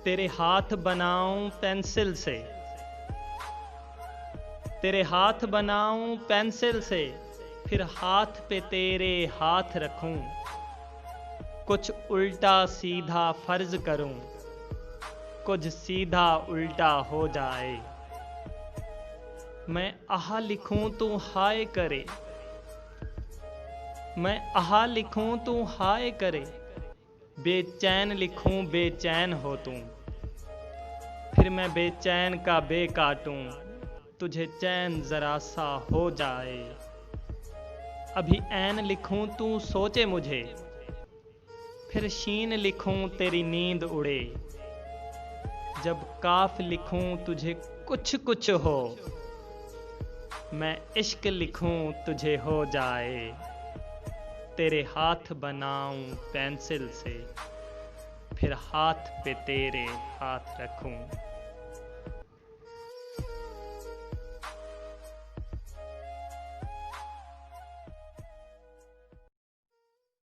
तेरे हाथ बनाऊं पेंसिल से, तेरे हाथ बनाऊं पेंसिल से, फिर हाथ पे तेरे हाथ रखूं, कुछ उल्टा सीधा फर्ज करूं, कुछ सीधा उल्टा हो जाए। मैं आहा लिखूं तू हाय करे, मैं आहा लिखूं तू हाय करे, बेचैन लिखूं बेचैन हो तू, फिर मैं बेचैन का बे काटूं, तुझे चैन जरा सा हो जाए। अभी ऐन लिखूं तू सोचे मुझे, फिर शीन लिखूं तेरी नींद उड़े, जब काफ लिखूं तुझे कुछ कुछ हो, मैं इश्क लिखूं तुझे हो जाए। तेरे हाथ बनाऊं पेंसिल से, फिर हाथ पे तेरे हाथ रखूं।